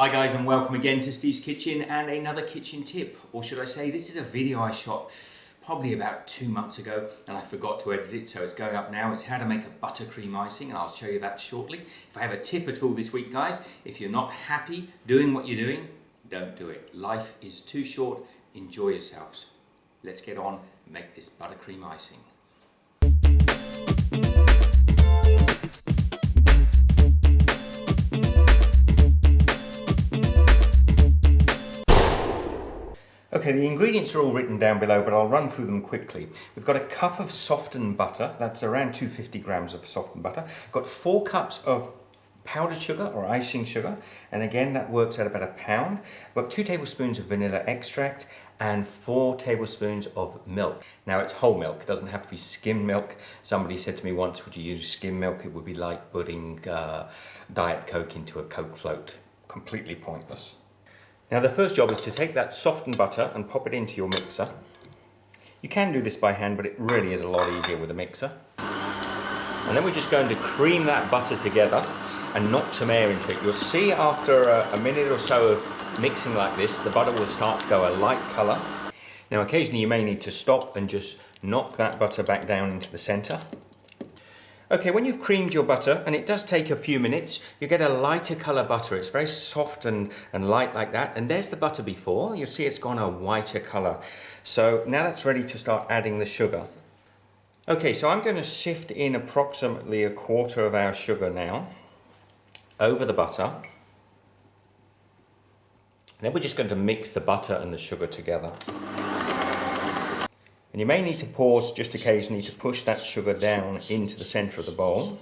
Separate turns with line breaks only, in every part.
Hi guys, and welcome again to Steve's Kitchen and another kitchen tip, or should I say this is a video I shot probably about 2 months ago and I forgot to edit it, so it's going up now. It's how to make a buttercream icing, and I'll show you that shortly. If I have a tip at all this week guys, if you're not happy doing what you're doing, don't do it. Life is too short, enjoy yourselves. Let's get on and make this buttercream icing. Okay, the ingredients are all written down below, but I'll run through them quickly. We've got a cup of softened butter, that's around 250 grams of softened butter. I've got 4 cups of powdered sugar or icing sugar, and again that works out about a pound. I've got 2 tablespoons of vanilla extract and 4 tablespoons of milk. Now it's whole milk, it doesn't have to be skim milk. Somebody said to me once, would you use skim milk? It would be like putting Diet Coke into a Coke float. Completely pointless. Now the first job is to take that softened butter and pop it into your mixer. You can do this by hand, but it really is a lot easier with a mixer. And then we're just going to cream that butter together and knock some air into it. You'll see after a minute or so of mixing like this, the butter will start to go a light colour. Now occasionally you may need to stop and just knock that butter back down into the centre. Okay, when you've creamed your butter, and it does take a few minutes, you get a lighter colour butter. It's very soft and light like that. And there's the butter before. You'll see it's gone a whiter colour. So now that's ready to start adding the sugar. Okay, so I'm going to sift in approximately 1/4 of our sugar now over the butter. And then we're just going to mix the butter and the sugar together. And you may need to pause just occasionally to push that sugar down into the centre of the bowl.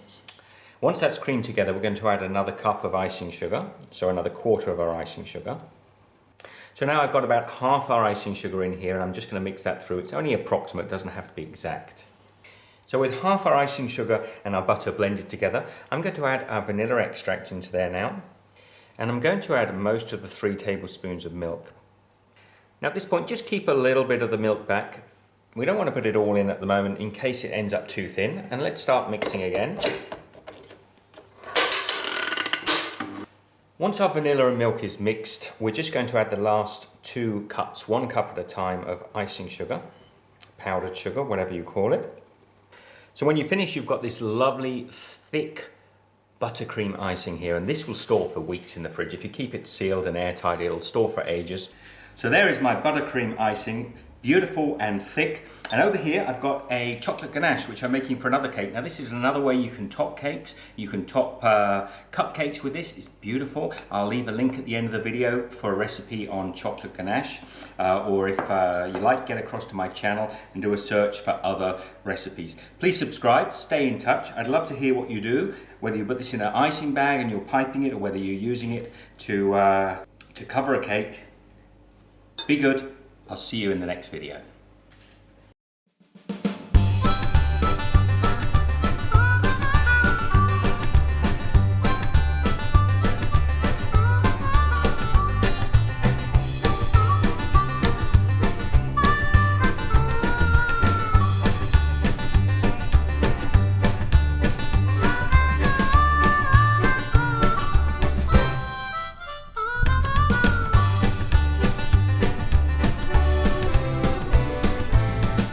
Once that's creamed together, we're going to add another cup of icing sugar, so another 1/4 of our icing sugar. So now I've got about half our icing sugar in here, and I'm just going to mix that through. It's only approximate, it doesn't have to be exact. So with half our icing sugar and our butter blended together, I'm going to add our vanilla extract into there now. And I'm going to add most of the 3 tablespoons of milk. Now at this point, just keep a little bit of the milk back. We don't want to put it all in at the moment in case it ends up too thin. And let's start mixing again. Once our vanilla and milk is mixed, we're just going to add the last 2 cups, 1 cup at a time of icing sugar, powdered sugar, whatever you call it. So when you finish, you've got this lovely thick buttercream icing here, and this will store for weeks in the fridge. If you keep it sealed and airtight, it'll store for ages. So there is my buttercream icing. Beautiful and thick. And over here I've got a chocolate ganache which I'm making for another cake. Now this is another way you can top cakes. You can top cupcakes with this. It's beautiful. I'll leave a link at the end of the video for a recipe on chocolate ganache. Or if you like, get across to my channel and do a search for other recipes. Please subscribe, stay in touch. I'd love to hear what you do, whether you put this in an icing bag and you're piping it, or whether you're using it to cover a cake. Be good. I'll see you in the next video.